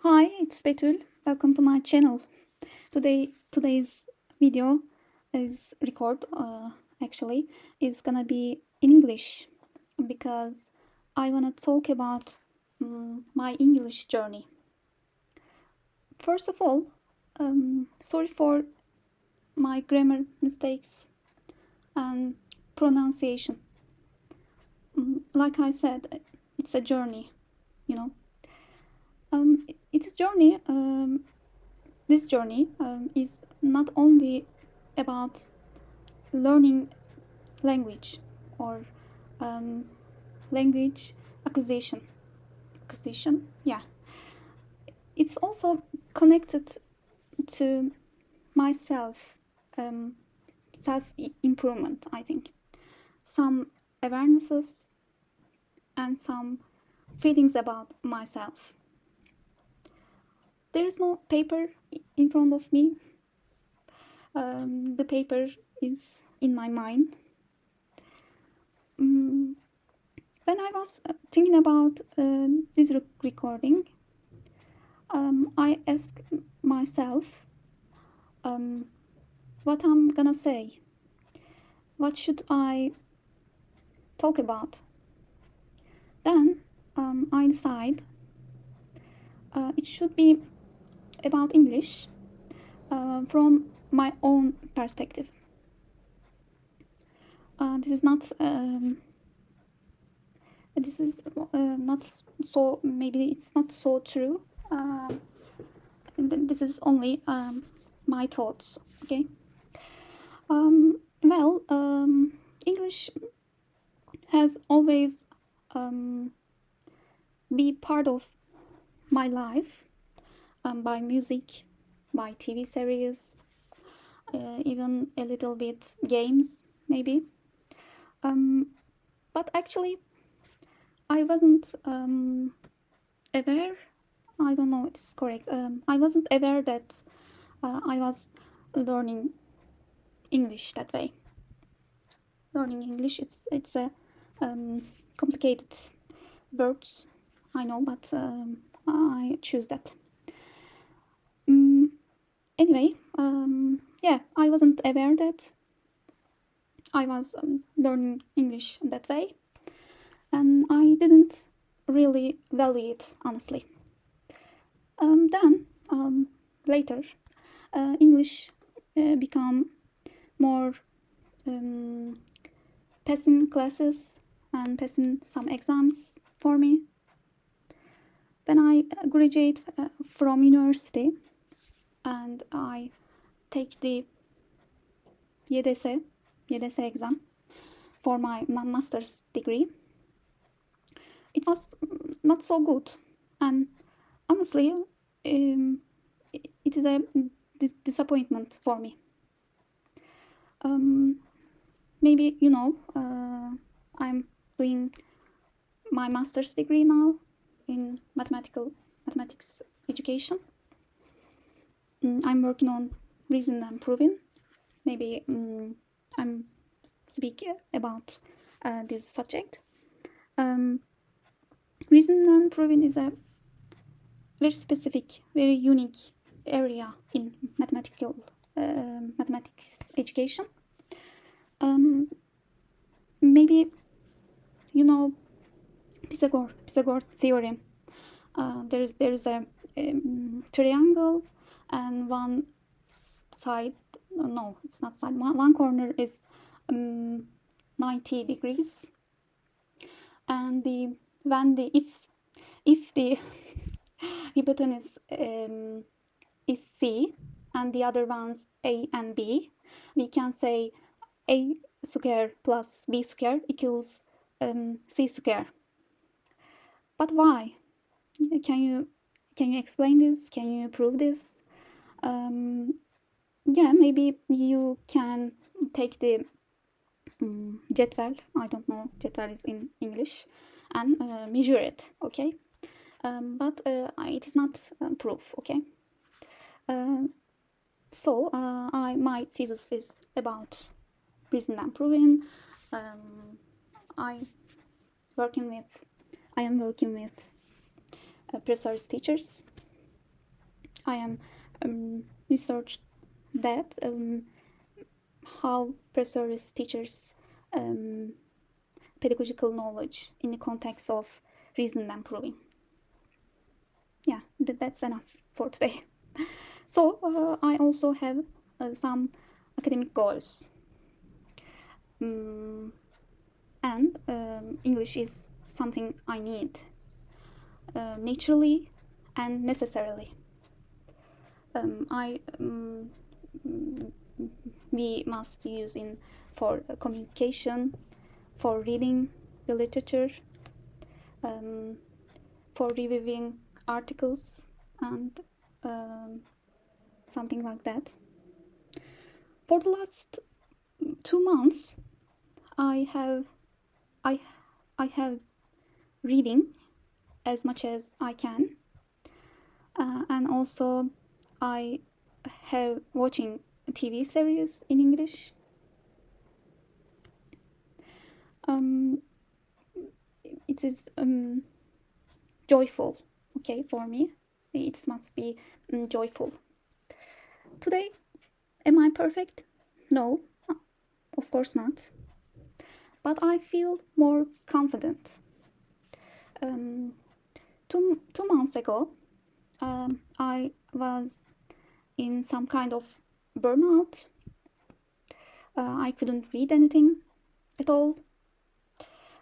Hi, it's Betül. Welcome to my channel. Today's video is actually is gonna be in English because I wanna talk about my English journey. First of all, sorry for my grammar mistakes and pronunciation. Like I said, it's a journey, you know. It's a journey. This journey is not only about learning language or language acquisition. Yeah. It's also connected to myself, self-improvement, I think. Some awarenesses and some feelings about myself. There is no paper in front of me. The paper is in my mind. When I was thinking about this recording, I asked myself what I'm gonna say. What should I talk about? Then I decide it should be about English from my own perspective. This is not so, maybe it's not so true. This is only my thoughts, okay? English has always be part of my life, by music, by TV series, even a little bit games, maybe. But actually, I wasn't aware. I don't know it's correct. I wasn't aware that I was learning English that way. Learning English, it's a complicated words, I know, but I choose that. Anyway, yeah, I wasn't aware that I was learning English that way, and I didn't really value it, honestly. Then later, English become more passing classes and passing some exams for me. When I graduate from university and I take the YDS exam for my master's degree, it was not so good, and honestly, it is a disappointment for me. Maybe you know, I'm doing my master's degree now in mathematics education. I'm working on reason and proving. Maybe I'm speaking about this subject. Reason and proving is a very specific, very unique area in mathematics education. Maybe you know Pythagore theorem. There is a triangle, and one side, no, it's not side. One corner is 90 degrees, and if the hypotenuse is C and the other ones A and B, we can say A square plus B square equals C square. But why? Can you explain this? Can you prove this? Yeah, maybe you can take the jetwell. I don't know, jetwell is in English, and measure it, okay? But it is not proof, okay? So my thesis is about reason and proving. I am working with professors, teachers, I am researched that how preserves teachers pedagogical knowledge in the context of reason and proving. Yeah, that's enough for today. So I also have some academic goals. And English is something I need naturally and necessarily. We must use in for communication, for reading the literature, for reviewing articles, and something like that. For the last 2 months, I have reading as much as I can, and also I have watching TV series in English. It is joyful, okay, for me. It must be joyful. Today, am I perfect? No, of course not. But I feel more confident. 2 months ago, I was in some kind of burnout. I couldn't read anything at all.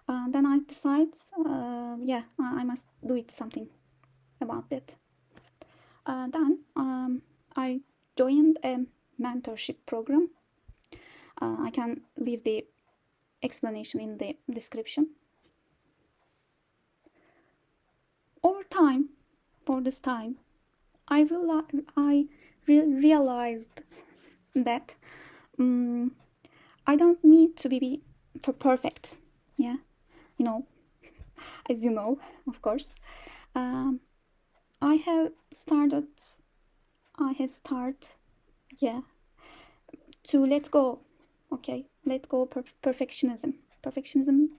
Then I decided, I must do it something about that. Then I joined a mentorship program. I can leave the explanation in the description. Over time, for this time, I realized that I don't need to be for perfect. Yeah, as you know, of course. I have started, to let go. Okay, let go perfectionism. Perfectionism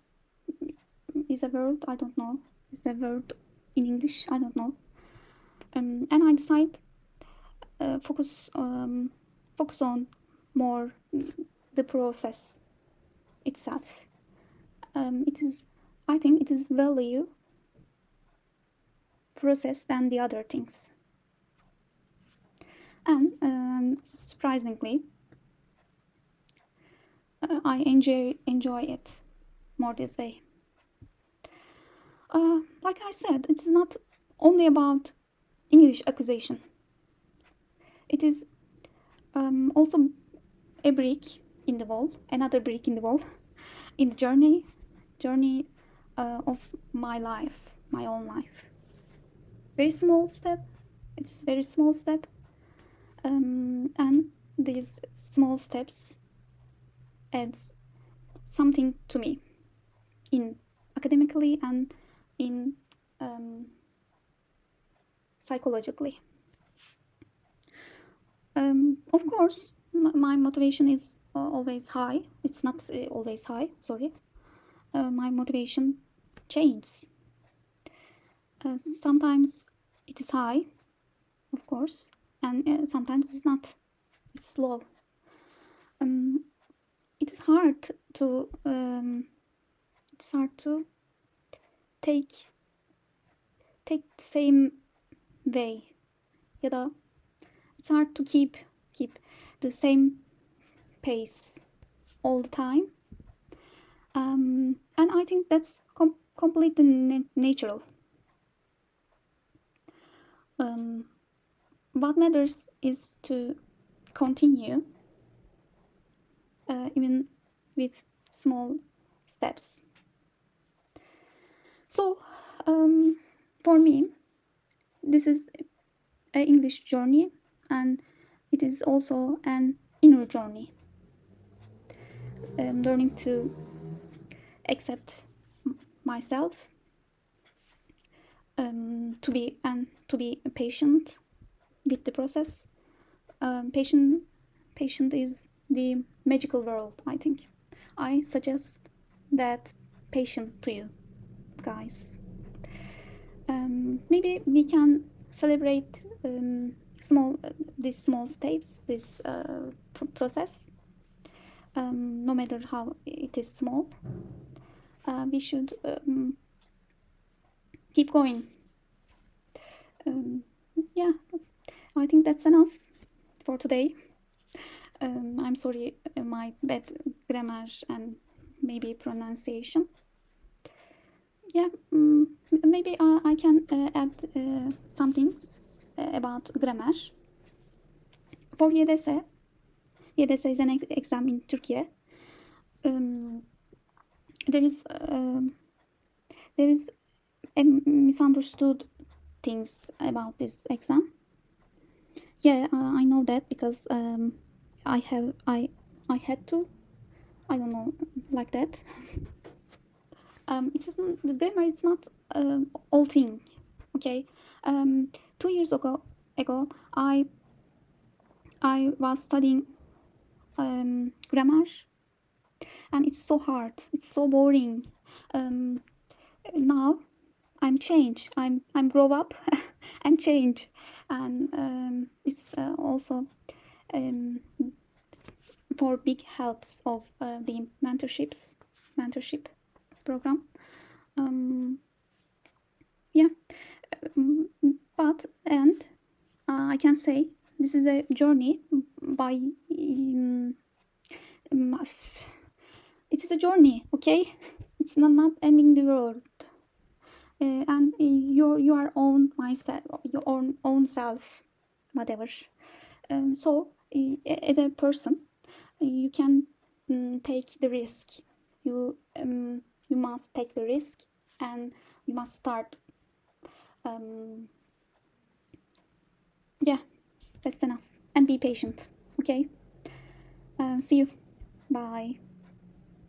is a word, I don't know. Is the word in English? I don't know. And I decide focus on more the process itself. I think it is value process than the other things. And surprisingly, I enjoy it more this way. Like I said, it's not only about English acquisition. It is also a brick in the wall, another brick in the wall, in the journey of my life, my own life. Very small step. It's a very small step, and these small steps adds something to me, in academically and in psychologically. Of course, my motivation is always high. It's not always high, sorry. My motivation changes. Sometimes it is high, of course, and sometimes it's not. It's low. It is hard to take the same way. It's hard to keep the same pace all the time. And I think that's completely natural. What matters is to continue, even with small steps. So, for me, this is an English journey, and it is also an inner journey. Learning to accept myself, to be patient with the process. Patient is the magical world, I think. I suggest that patient to you guys. Maybe we can celebrate these small steps, this process, no matter how it is small, we should keep going. Yeah, I think that's enough for today. I'm sorry, my bad grammar and maybe pronunciation. Yeah, maybe I can add some things about grammar. For YDS, YDS is an exam in Turkey. There is a misunderstood things about this exam. Yeah, I know that because I had to, I don't know, like that. It isn't the grammar. It's not all thing. Okay. 2 years ago, I was studying grammar, and it's so hard. It's so boring. Now I'm change. I'm grow up and change, and it's also for big helps of the mentorship program. Yeah, but and I can say this is a journey by it is a journey, okay? It's not ending the world. And you are own myself, your own self, whatever. So as a person, you can take the risk. You must take the risk, and you must start. Yeah, that's enough. And be patient. Okay. See you. Bye.